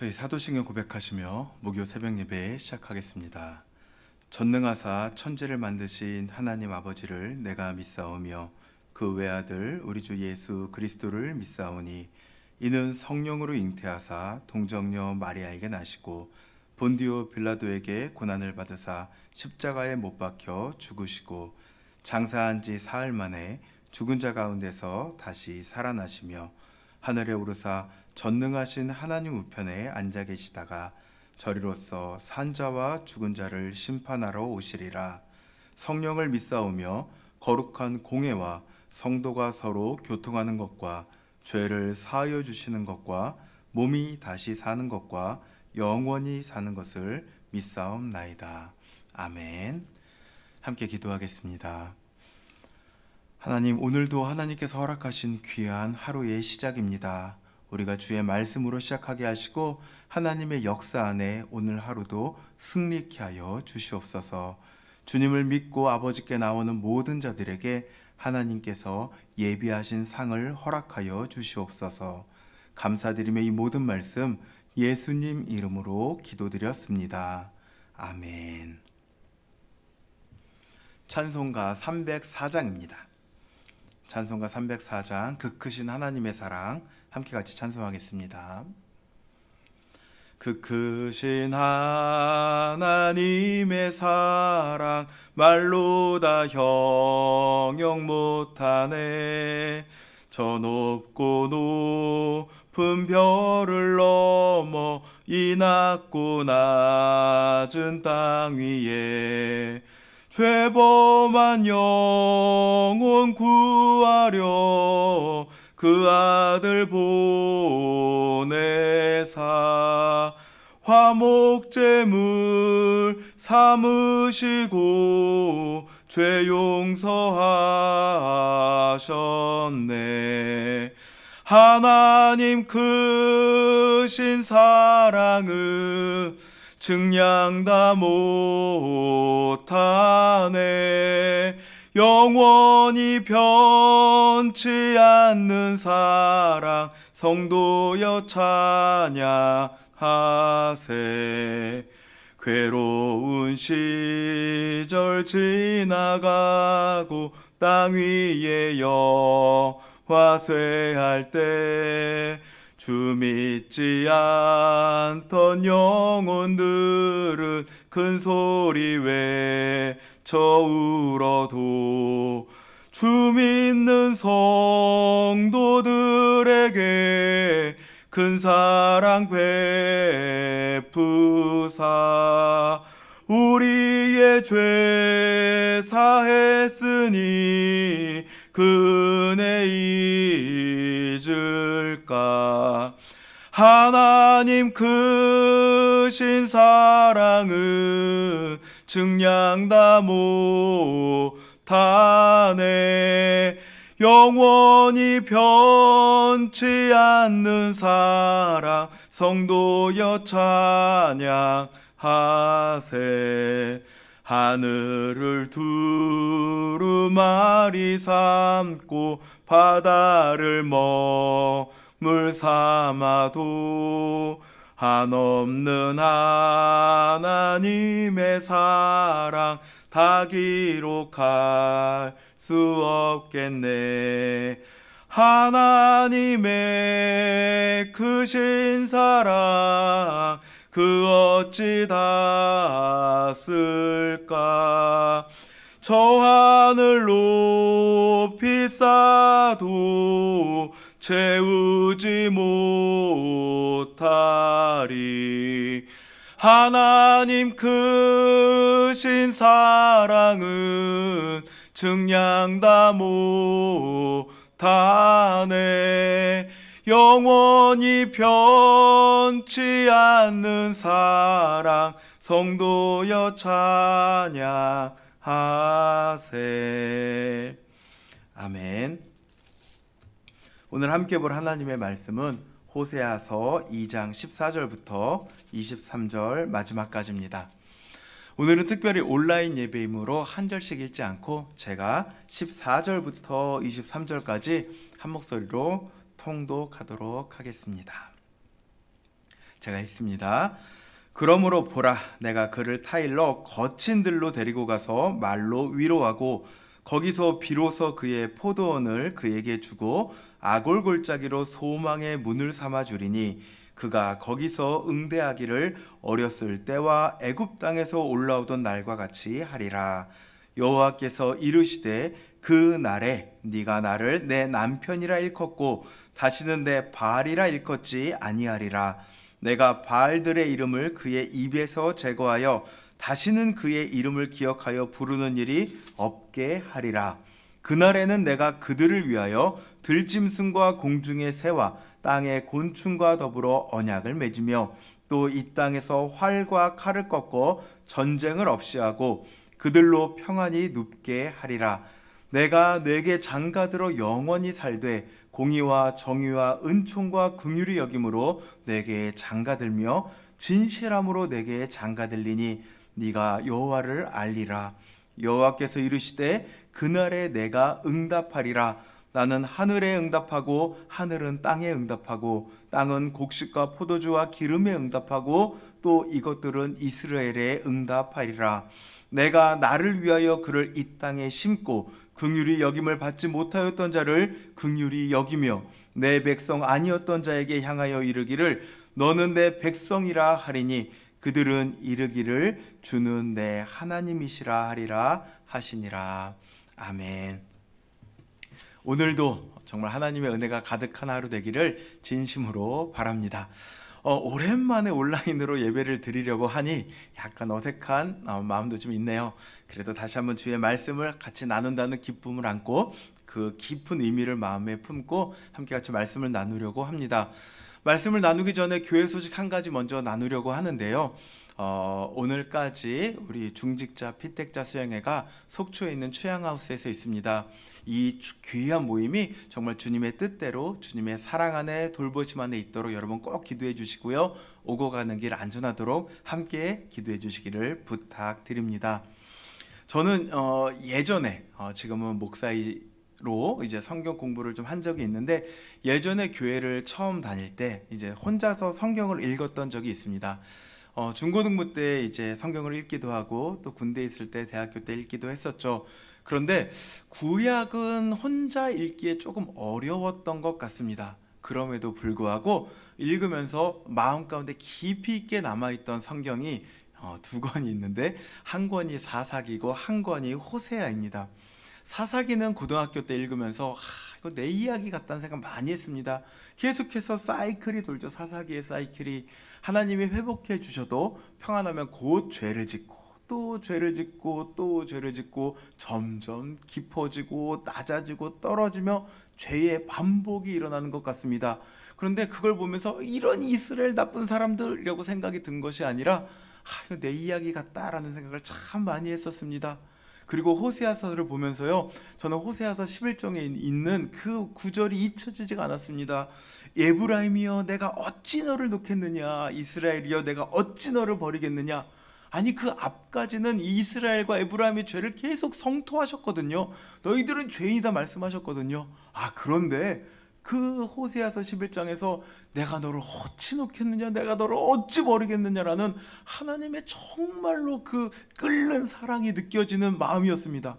저희 사도신경 고백하시며 목요 새벽 예배 시작하겠습니다. 전능하사 천지를 만드신 하나님 아버지를 내가 믿사오며 그 외아들 우리 주 예수 그리스도를 믿사오니 이는 성령으로 잉태하사 동정녀 마리아에게 나시고 본디오 빌라도에게 고난을 받으사 십자가에 못 박혀 죽으시고 장사한 지 사흘 만에 죽은 자 가운데서 다시 살아나시며 하늘에 오르사 전능하신 하나님 우편에 앉아 계시다가 저리로서 산자와 죽은 자를 심판하러 오시리라. 성령을 믿사오며 거룩한 공회와 성도가 서로 교통하는 것과 죄를 사하여 주시는 것과 몸이 다시 사는 것과 영원히 사는 것을 믿사옵나이다. 아멘. 함께 기도하겠습니다. 하나님, 오늘도 하나님께서 허락하신 귀한 하루의 시작입니다. 우리가 주의 말씀으로 시작하게 하시고 하나님의 역사 안에 오늘 하루도 승리케 하여 주시옵소서. 주님을 믿고 아버지께 나오는 모든 자들에게 하나님께서 예비하신 상을 허락하여 주시옵소서. 감사드리며 이 모든 말씀 예수님 이름으로 기도드렸습니다. 아멘. 찬송가 304장입니다. 찬송가 304장 그 크신 하나님의 사랑 함께 같이 찬송하겠습니다. 그 크신 하나님의 사랑 말로 다 형용 못하네. 저 높고 높은 별을 넘어 이 낮고 낮은 땅 위에 죄범한 영혼 구하려 그 아들 보내사 화목제물 삼으시고 죄 용서하셨네. 하나님 크신 사랑은 증량 다 못하네. 영원히 변치 않는 사랑 성도여 찬양하세. 괴로운 시절 지나가고 땅 위에 여호와 쇠할 때 주 믿지 않던 영혼들은 큰 소리 외쳐 울어도 주 믿는 성도들에게 큰 사랑 베푸사 우리의 죄 사했으니 그 은혜 잊을까. 하나님 크신 사랑은 증량 다 못하네. 영원히 변치 않는 사랑 성도여 찬양하세. 하늘을 두루마리 삼고 바다를 먹물 삼아도 한없는 하나님의 사랑 다 기록할 수 없겠네. 하나님의 크신 사랑 그 어찌 다 쓸까. 저 하늘 높이 쌓아도 채우지 못하리. 하나님 크신 사랑은 증량 다 못하네. 영원히 변치 않는 사랑 성도여 찬양하세. 아멘. 오늘 함께 볼 하나님의 말씀은 호세아서 2장 14절부터 23절 마지막까지입니다. 오늘은 특별히 온라인 예배이므로 한 절씩 읽지 않고 제가 14절부터 23절까지 한 목소리로 통독하도록 하겠습니다. 제가 읽습니다. 그러므로 보라, 내가 그를 타일러 거친 들로 데리고 가서 말로 위로하고 거기서 비로소 그의 포도원을 그에게 주고 아골골짜기로 소망의 문을 삼아 주리니 그가 거기서 응대하기를 어렸을 때와 애굽 땅에서 올라오던 날과 같이 하리라. 여호와께서 이르시되 그 날에 네가 나를 내 남편이라 일컫고 다시는 내 바알이라 일컫지 아니하리라. 내가 바알들의 이름을 그의 입에서 제거하여 다시는 그의 이름을 기억하여 부르는 일이 없게 하리라. 그날에는 내가 그들을 위하여 들짐승과 공중의 새와 땅의 곤충과 더불어 언약을 맺으며 또 이 땅에서 활과 칼을 꺾어 전쟁을 없이 하고 그들로 평안히 눕게 하리라. 내가 내게 장가들어 영원히 살되 공의와 정의와 은총과 긍휼이 여김으로 내게 장가들며 진실함으로 내게 장가들리니 네가 여호와를 알리라. 여호와께서 이르시되 그날에 내가 응답하리라. 나는 하늘에 응답하고 하늘은 땅에 응답하고 땅은 곡식과 포도주와 기름에 응답하고 또 이것들은 이스라엘에 응답하리라. 내가 나를 위하여 그를 이 땅에 심고 긍휼히 여김을 받지 못하였던 자를 긍휼히 여기며 내 백성 아니었던 자에게 향하여 이르기를 너는 내 백성이라 하리니 그들은 이르기를 주는 내 하나님이시라 하리라 하시니라. 아멘. 오늘도 정말 하나님의 은혜가 가득한 하루 되기를 진심으로 바랍니다. 오랜만에 온라인으로 예배를 드리려고 하니 약간 어색한 마음도 좀 있네요. 그래도 다시 한번 주의 말씀을 같이 나눈다는 기쁨을 안고 그 깊은 의미를 마음에 품고 함께 같이 말씀을 나누려고 합니다. 말씀을 나누기 전에 교회 소식 한 가지 먼저 나누려고 하는데요. 오늘까지 우리 중직자 피택자 수양회가 속초에 있는 추양하우스에서 있습니다. 이 귀한 모임이 정말 주님의 뜻대로 주님의 사랑 안에 돌보심 안에 있도록 여러분 꼭 기도해 주시고요. 오고 가는 길 안전하도록 함께 기도해 주시기를 부탁드립니다. 저는 예전에 지금은 목사로 이제 성경 공부를 좀 한 적이 있는데 예전에 교회를 처음 다닐 때 이제 혼자서 성경을 읽었던 적이 있습니다. 중고등부 때 이제 성경을 읽기도 하고 또 군대 있을 때 대학교 때 읽기도 했었죠. 그런데 구약은 혼자 읽기에 조금 어려웠던 것 같습니다. 그럼에도 불구하고 읽으면서 마음 가운데 깊이 있게 남아있던 성경이 두 권이 있는데 한 권이 사사기고 한 권이 호세아입니다. 사사기는 고등학교 때 읽으면서 이거 내 이야기 같다는 생각 많이 했습니다. 계속해서 사이클이 돌죠. 사사기의 사이클이 하나님이 회복해 주셔도 평안하면 곧 죄를 짓고 또 죄를 짓고 또 죄를 짓고 점점 깊어지고 낮아지고 떨어지며 죄의 반복이 일어나는 것 같습니다. 그런데 그걸 보면서 이런 이스라엘 나쁜 사람들이라고 생각이 든 것이 아니라 이거 내 이야기 같다라는 생각을 참 많이 했었습니다. 그리고 호세아서를 보면서요, 저는 호세아서 11장에 있는 그 구절이 잊혀지지가 않았습니다. 에브라임이여 내가 어찌 너를 놓겠느냐, 이스라엘이여 내가 어찌 너를 버리겠느냐. 아니 그 앞까지는 이스라엘과 에브라임의 죄를 계속 성토하셨거든요. 너희들은 죄인이다 말씀하셨거든요. 그런데 그 호세아서 11장에서 내가 너를 어찌 놓겠느냐, 내가 너를 어찌 버리겠느냐라는 하나님의 정말로 그 끓는 사랑이 느껴지는 마음이었습니다.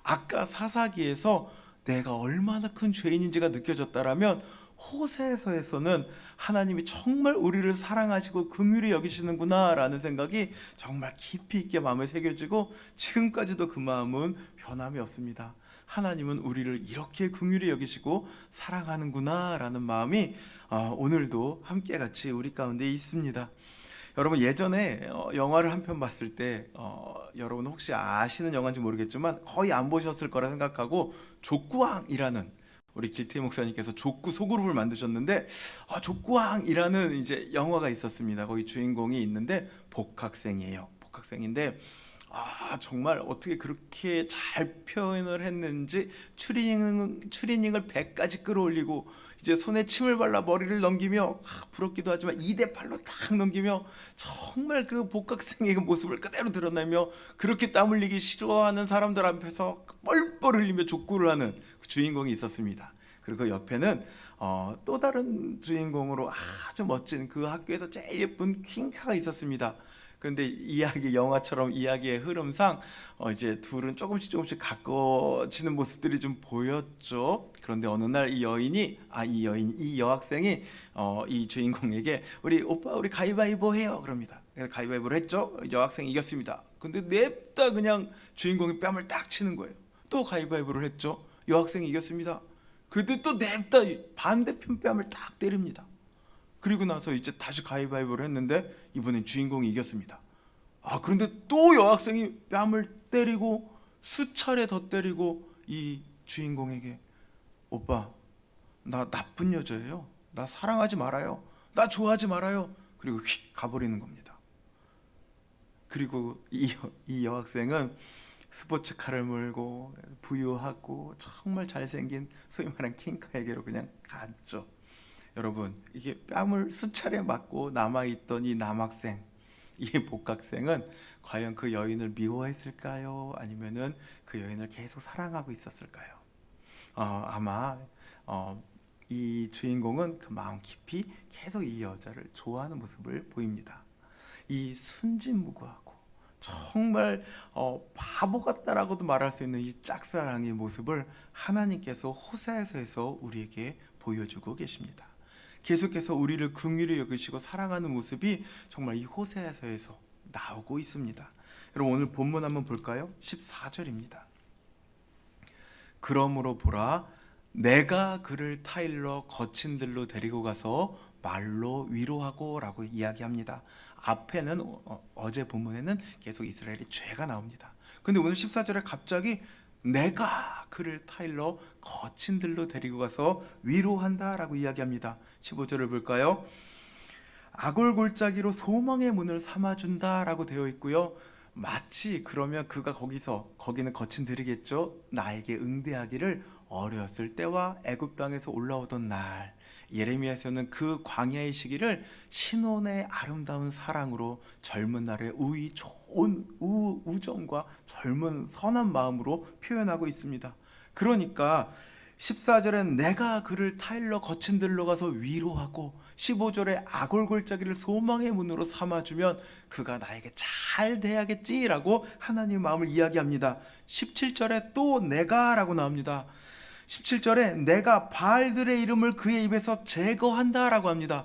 아까 사사기에서 내가 얼마나 큰 죄인인지가 느껴졌다라면 호세아서에서는 하나님이 정말 우리를 사랑하시고 긍휼히 여기시는구나 라는 생각이 정말 깊이 있게 마음에 새겨지고 지금까지도 그 마음은 변함이 없습니다. 하나님은 우리를 이렇게 긍휼히 여기시고 사랑하는구나 라는 마음이 오늘도 함께 같이 우리 가운데 있습니다. 여러분 예전에 영화를 한 편 봤을 때 여러분 혹시 아시는 영화인지 모르겠지만 거의 안 보셨을 거라 생각하고 족구왕이라는 우리 길태 목사님께서 족구 소그룹을 만드셨는데 족구왕이라는 이제 영화가 있었습니다. 거기 주인공이 있는데 복학생이에요. 복학생인데 정말 어떻게 그렇게 잘 표현을 했는지 추리닝을 100까지 끌어올리고 이제 손에 침을 발라 머리를 넘기며 부럽기도 하지만 2대 8로 딱 넘기며 정말 그 복학생의 그 모습을 그대로 드러내며 그렇게 땀 흘리기 싫어하는 사람들 앞에서 뻘뻘 흘리며 족구를 하는 그 주인공이 있었습니다. 그리고 그 옆에는 또 다른 주인공으로 아주 멋진 그 학교에서 제일 예쁜 퀸카가 있었습니다. 그런데 이야기 영화처럼 이야기의 흐름상 이제 둘은 조금씩 가까워지는 모습들이 좀 보였죠. 그런데 어느 날 이 여학생이 이 주인공에게 우리 오빠 우리 가위바위보 해요 그럽니다. 그래서 가위바위보를 했죠. 여학생이 이겼습니다. 근데 냅다 그냥 주인공이 뺨을 딱 치는 거예요. 또 가위바위보를 했죠. 여학생이 이겼습니다. 그때 또 냅다 반대편 뺨을 딱 때립니다. 그리고 나서 이제 다시 가위바위보를 했는데 이번엔 주인공이 이겼습니다. 그런데 또 여학생이 뺨을 때리고 수차례 더 때리고 이 주인공에게 오빠 나 나쁜 여자예요. 나 사랑하지 말아요. 나 좋아하지 말아요. 그리고 휙 가버리는 겁니다. 그리고 이 여학생은 스포츠카를 몰고 부유하고 정말 잘생긴 소위 말하는 킹카에게로 그냥 갔죠. 여러분 이게 뺨을 수차례 맞고 남아있던 이 남학생, 이 복학생은 과연 그 여인을 미워했을까요? 아니면은 그 여인을 계속 사랑하고 있었을까요? 아마 이 주인공은 그 마음 깊이 계속 이 여자를 좋아하는 모습을 보입니다. 이 순진무구하고 정말 바보 같다라고도 말할 수 있는 이 짝사랑의 모습을 하나님께서 호세아서에서 우리에게 보여주고 계십니다. 계속해서 우리를 긍휼히 여기시고 사랑하는 모습이 정말 이 호세아서에서 나오고 있습니다. 여러분 오늘 본문 한번 볼까요? 14절입니다. 그러므로 보라 내가 그를 타일러 거친 들로 데리고 가서 말로 위로하고 라고 이야기합니다. 앞에는 어제 본문에는 계속 이스라엘의 죄가 나옵니다. 근데 오늘 14절에 갑자기 내가 그를 타일러 거친 들로 데리고 가서 위로한다 라고 이야기합니다. 15절을 볼까요? 아골골짜기로 소망의 문을 삼아준다 라고 되어 있고요. 마치 그러면 그가 거기는 거친 들이겠죠. 나에게 응대하기를 어렸을 때와 애굽 땅에서 올라오던 날, 예레미야에서는 그 광야의 시기를 신혼의 아름다운 사랑으로 젊은 날의 좋은 우정과 젊은 선한 마음으로 표현하고 있습니다. 그러니까 14절엔 내가 그를 타일러 거친 들로 가서 위로하고 15절에 아골골짜기를 소망의 문으로 삼아주면 그가 나에게 잘 돼야겠지라고 하나님의 마음을 이야기합니다. 17절에 또 내가 라고 나옵니다. 17절에 내가 바알들의 이름을 그의 입에서 제거한다 라고 합니다.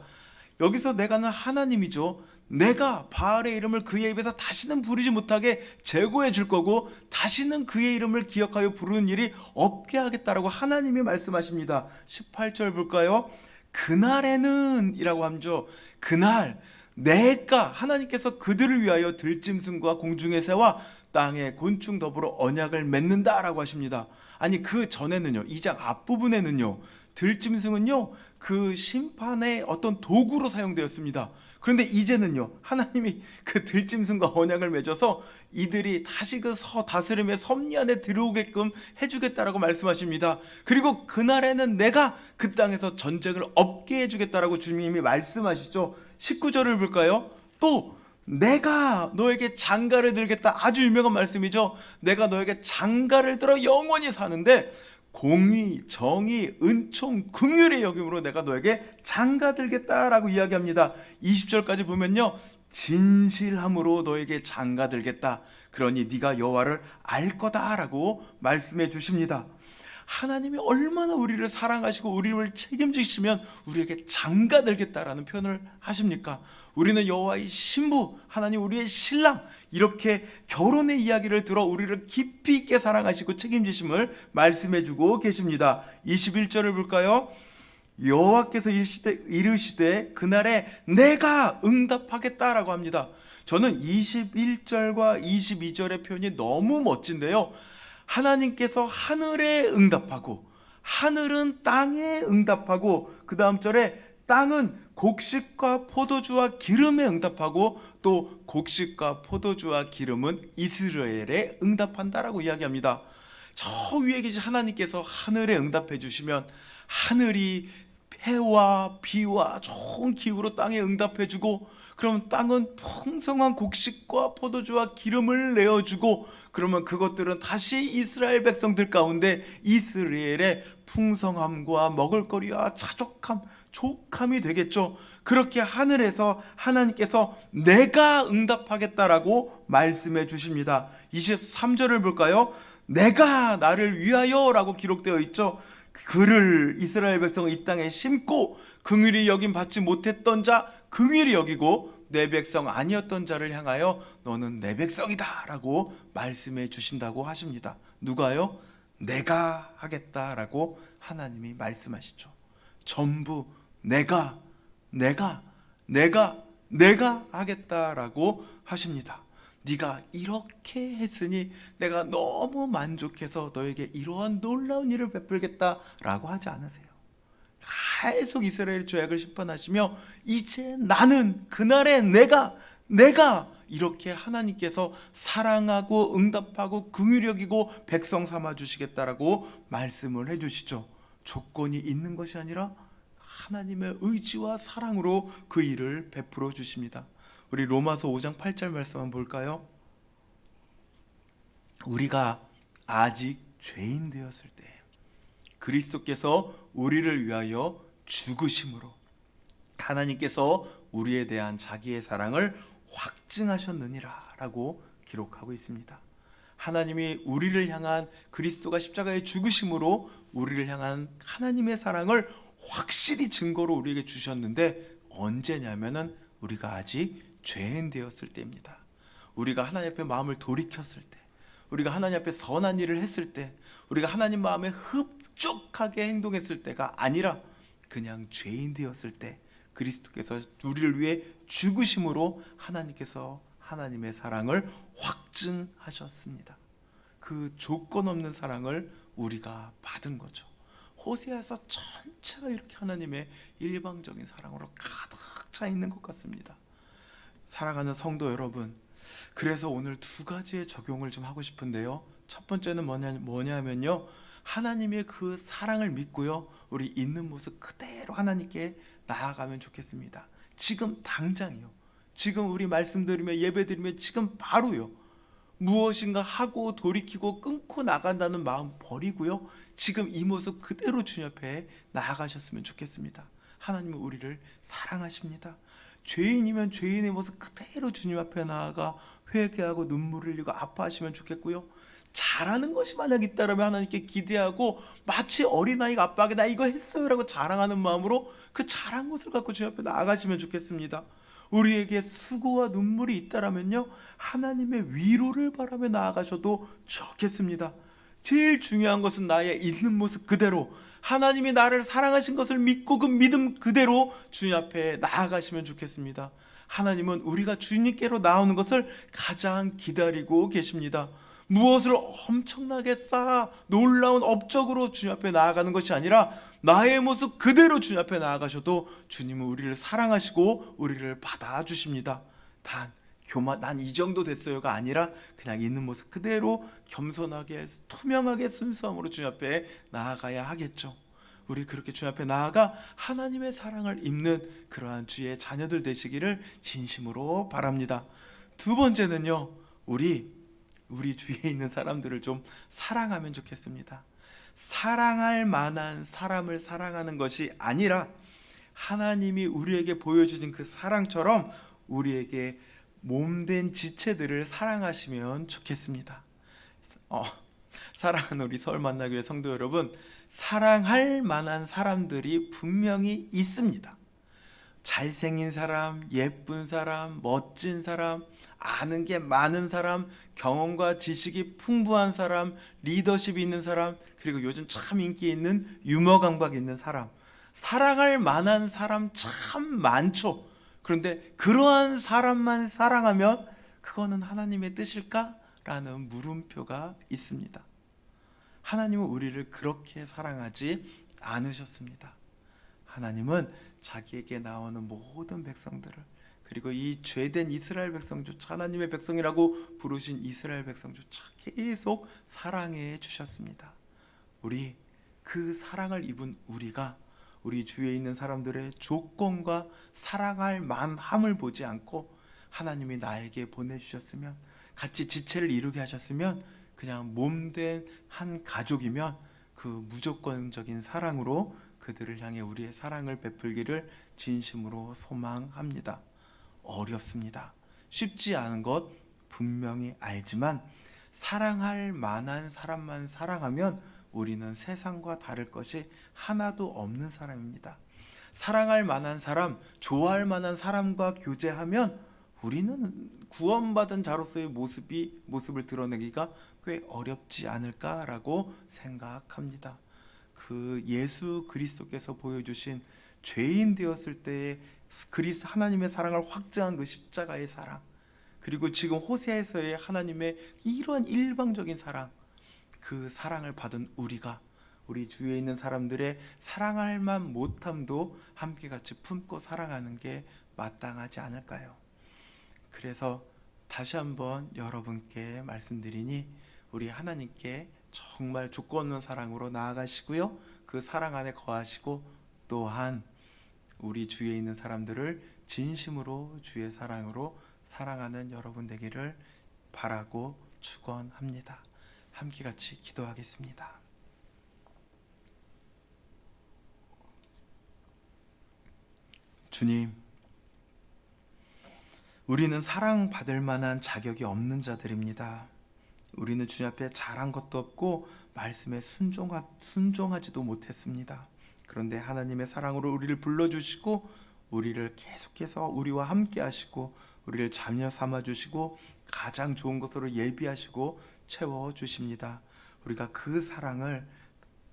여기서 내가는 하나님이죠. 내가 바알의 이름을 그의 입에서 다시는 부르지 못하게 제거해 줄 거고 다시는 그의 이름을 기억하여 부르는 일이 없게 하겠다라고 하나님이 말씀하십니다. 18절 볼까요? 그날에는 이라고 하죠. 그날 내가 하나님께서 그들을 위하여 들짐승과 공중의 새와 땅의 곤충 더불어 언약을 맺는다라고 하십니다. 아니 그 전에는요, 2장 앞부분에는요, 들짐승은요 그 심판의 어떤 도구로 사용되었습니다. 그런데 이제는요, 하나님이 그 들짐승과 언약을 맺어서 이들이 다시 그 다스림의 섭리 안에 들어오게끔 해주겠다라고 말씀하십니다. 그리고 그날에는 내가 그 땅에서 전쟁을 없게 해주겠다라고 주님이 말씀하시죠. 19절을 볼까요? 또 내가 너에게 장가를 들겠다. 아주 유명한 말씀이죠. 내가 너에게 장가를 들어 영원히 사는데 공의, 정의, 은총, 긍휼의 여김으로 내가 너에게 장가 들겠다라고 이야기합니다. 20절까지 보면요, 진실함으로 너에게 장가 들겠다. 그러니 네가 여호와를 알 거다라고 말씀해 주십니다. 하나님이 얼마나 우리를 사랑하시고 우리를 책임지시면 우리에게 장가 들겠다라는 표현을 하십니까? 우리는 여호와의 신부, 하나님 우리의 신랑, 이렇게 결혼의 이야기를 들어 우리를 깊이 있게 사랑하시고 책임지심을 말씀해주고 계십니다. 21절을 볼까요? 여호와께서 이르시되 그날에 내가 응답하겠다라고 합니다. 저는 21절과 22절의 표현이 너무 멋진데요, 하나님께서 하늘에 응답하고 하늘은 땅에 응답하고 그 다음 절에 땅은 곡식과 포도주와 기름에 응답하고 또 곡식과 포도주와 기름은 이스라엘에 응답한다라고 이야기합니다. 저 위에 계신 하나님께서 하늘에 응답해 주시면 하늘이 해와 비와 좋은 기후로 땅에 응답해주고, 그럼 땅은 풍성한 곡식과 포도주와 기름을 내어주고, 그러면 그것들은 다시 이스라엘 백성들 가운데 이스라엘의 풍성함과 먹을거리와 자족함, 족함이 되겠죠. 그렇게 하늘에서 하나님께서 내가 응답하겠다라고 말씀해 주십니다. 23절을 볼까요? 내가 나를 위하여 라고 기록되어 있죠. 그를 이스라엘 백성은 이 땅에 심고 긍휼히 여김 받지 못했던 자 긍휼히 여기고 내 백성 아니었던 자를 향하여 너는 내 백성이다 라고 말씀해 주신다고 하십니다. 누가요? 내가 하겠다라고 하나님이 말씀하시죠. 전부 내가 하겠다라고 하십니다. 네가 이렇게 했으니 내가 너무 만족해서 너에게 이러한 놀라운 일을 베풀겠다라고 하지 않으세요. 계속 이스라엘 죄악을 심판하시며 이제 나는 그날에 내가 이렇게 하나님께서 사랑하고 응답하고 긍휼히 여기고 백성 삼아 주시겠다라고 말씀을 해주시죠. 조건이 있는 것이 아니라 하나님의 의지와 사랑으로 그 일을 베풀어 주십니다. 우리 로마서 5장 8절 말씀 한번 볼까요? 우리가 아직 죄인 되었을 때 그리스도께서 우리를 위하여 죽으심으로 하나님께서 우리에 대한 자기의 사랑을 확증하셨느니라 라고 기록하고 있습니다. 하나님이 우리를 향한 그리스도가 십자가에 죽으심으로 우리를 향한 하나님의 사랑을 확실히 증거로 우리에게 주셨는데 언제냐면은 우리가 아직 죄인 되었을 때입니다. 우리가 하나님 앞에 마음을 돌이켰을 때, 우리가 하나님 앞에 선한 일을 했을 때, 우리가 하나님 마음에 흡족하게 행동했을 때가 아니라 그냥 죄인 되었을 때 그리스도께서 우리를 위해 죽으심으로 하나님께서 하나님의 사랑을 확증하셨습니다. 그 조건 없는 사랑을 우리가 받은 거죠. 호세아서 전체가 이렇게 하나님의 일방적인 사랑으로 가득 차 있는 것 같습니다. 사랑하는 성도 여러분, 그래서 오늘 두 가지의 적용을 좀 하고 싶은데요. 첫 번째는 뭐냐면요, 하나님의 그 사랑을 믿고요, 우리 있는 모습 그대로 하나님께 나아가면 좋겠습니다. 지금 당장이요. 지금 우리 말씀드리며 예배드리며 지금 바로요. 무엇인가 하고 돌이키고 끊고 나간다는 마음 버리고요, 지금 이 모습 그대로 주님 앞에 나아가셨으면 좋겠습니다. 하나님은 우리를 사랑하십니다. 죄인이면 죄인의 모습 그대로 주님 앞에 나아가 회개하고 눈물을 흘리고 아파하시면 좋겠고요, 잘하는 것이 만약 있다면 하나님께 기대하고 마치 어린아이가 아빠에게 나 이거 했어요 라고 자랑하는 마음으로 그 잘한 것을 갖고 주님 앞에 나아가시면 좋겠습니다. 우리에게 수고와 눈물이 있다면요, 하나님의 위로를 바라며 나아가셔도 좋겠습니다. 제일 중요한 것은 나의 있는 모습 그대로 하나님이 나를 사랑하신 것을 믿고 그 믿음 그대로 주님 앞에 나아가시면 좋겠습니다. 하나님은 우리가 주님께로 나오는 것을 가장 기다리고 계십니다. 무엇을 엄청나게 쌓아 놀라운 업적으로 주님 앞에 나아가는 것이 아니라 나의 모습 그대로 주님 앞에 나아가셔도 주님은 우리를 사랑하시고 우리를 받아주십니다. 단 교만 난 이 정도 됐어요가 아니라 그냥 있는 모습 그대로 겸손하게 투명하게 순수함으로 주님 앞에 나아가야 하겠죠. 우리 그렇게 주님 앞에 나아가 하나님의 사랑을 입는 그러한 주의 자녀들 되시기를 진심으로 바랍니다. 두 번째는요, 우리 주위에 있는 사람들을 좀 사랑하면 좋겠습니다. 사랑할 만한 사람을 사랑하는 것이 아니라 하나님이 우리에게 보여주신 그 사랑처럼 우리에게 몸된 지체들을 사랑하시면 좋겠습니다. 사랑하는 우리 서울 만나교회 성도 여러분, 사랑할 만한 사람들이 분명히 있습니다. 잘생긴 사람, 예쁜 사람, 멋진 사람, 아는 게 많은 사람, 경험과 지식이 풍부한 사람, 리더십이 있는 사람, 그리고 요즘 참 인기 있는 유머 감각 있는 사람, 사랑할 만한 사람 참 많죠. 그런데 그러한 사람만 사랑하면 그거는 하나님의 뜻일까? 라는 물음표가 있습니다. 하나님은 우리를 그렇게 사랑하지 않으셨습니다. 하나님은 자기에게 나오는 모든 백성들을, 그리고 이 죄된 이스라엘 백성조차 하나님의 백성이라고 부르신 이스라엘 백성조차 계속 사랑해 주셨습니다. 우리 그 사랑을 입은 우리가 우리 주위에 있는 사람들의 조건과 사랑할 만함을 보지 않고 하나님이 나에게 보내주셨으면, 같이 지체를 이루게 하셨으면 그냥 몸된 한 가족이면 그 무조건적인 사랑으로 그들을 향해 우리의 사랑을 베풀기를 진심으로 소망합니다. 어렵습니다. 쉽지 않은 것 분명히 알지만 사랑할 만한 사람만 사랑하면 우리는 세상과 다를 것이 하나도 없는 사람입니다. 사랑할 만한 사람, 좋아할 만한 사람과 교제하면 우리는 구원받은 자로서의 모습을 드러내기가 꽤 어렵지 않을까라고 생각합니다. 그 예수 그리스도께서 보여주신 죄인 되었을 때의 하나님의 사랑을 확증한 그 십자가의 사랑, 그리고 지금 호세아에서의 하나님의 이러한 일방적인 사랑, 그 사랑을 받은 우리가 우리 주위에 있는 사람들의 사랑할 만 못함도 함께 같이 품고 사랑하는 게 마땅하지 않을까요? 그래서 다시 한번 여러분께 말씀드리니 우리 하나님께 정말 조건 없는 사랑으로 나아가시고요, 그 사랑 안에 거하시고 또한 우리 주위에 있는 사람들을 진심으로 주의 사랑으로 사랑하는 여러분 되기를 바라고 축원합니다. 함께 같이 기도하겠습니다. 주님, 우리는 사랑받을 만한 자격이 없는 자들입니다. 우리는 주님 앞에 잘한 것도 없고 말씀에 순종하지도 못했습니다. 그런데 하나님의 사랑으로 우리를 불러주시고 우리를 계속해서 우리와 함께 하시고 우리를 자녀 삼아 주시고 가장 좋은 것으로 예비하시고 채워주십니다. 우리가 그 사랑을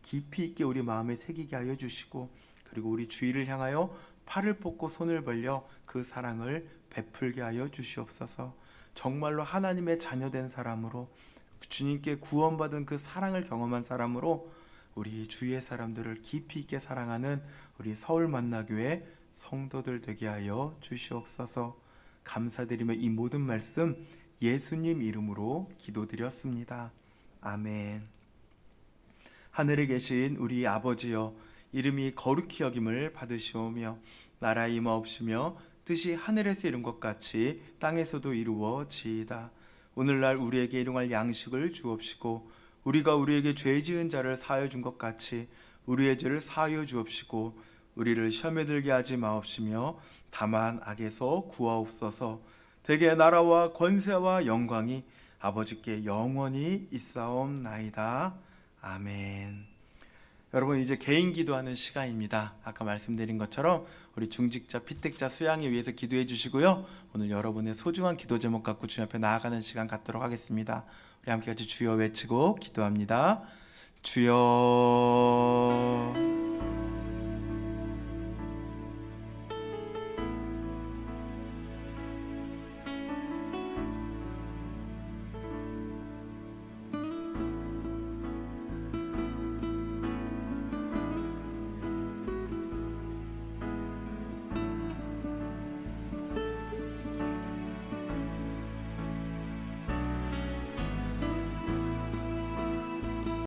깊이 있게 우리 마음에 새기게 하여 주시고, 그리고 우리 주위를 향하여 팔을 뻗고 손을 벌려 그 사랑을 베풀게 하여 주시옵소서. 정말로 하나님의 자녀된 사람으로, 주님께 구원받은 그 사랑을 경험한 사람으로 우리 주위의 사람들을 깊이 있게 사랑하는 우리 서울 만나교회 성도들 되게 하여 주시옵소서. 감사드리며 이 모든 말씀 예수님 이름으로 기도드렸습니다. 아멘. 하늘에 계신 우리 아버지여, 이름이 거룩히 여김을 받으시오며 나라 임하옵시며 뜻이 하늘에서 이룬 것 같이 땅에서도 이루어지이다. 오늘날 우리에게 일용할 양식을 주옵시고 우리가 우리에게 죄 지은 자를 사하여 준 것 같이 우리의 죄를 사하여 주옵시고 우리를 시험에 들게 하지 마옵시며 다만 악에서 구하옵소서. 대개 나라와 권세와 영광이 아버지께 영원히 있사옵나이다. 아멘. 여러분, 이제 개인 기도하는 시간입니다. 아까 말씀드린 것처럼 우리 중직자, 피택자 수양에 위해서 기도해 주시고요, 오늘 여러분의 소중한 기도 제목 갖고 주님 앞에 나아가는 시간 갖도록 하겠습니다. 우리 함께 같이 주여 외치고 기도합니다. 주여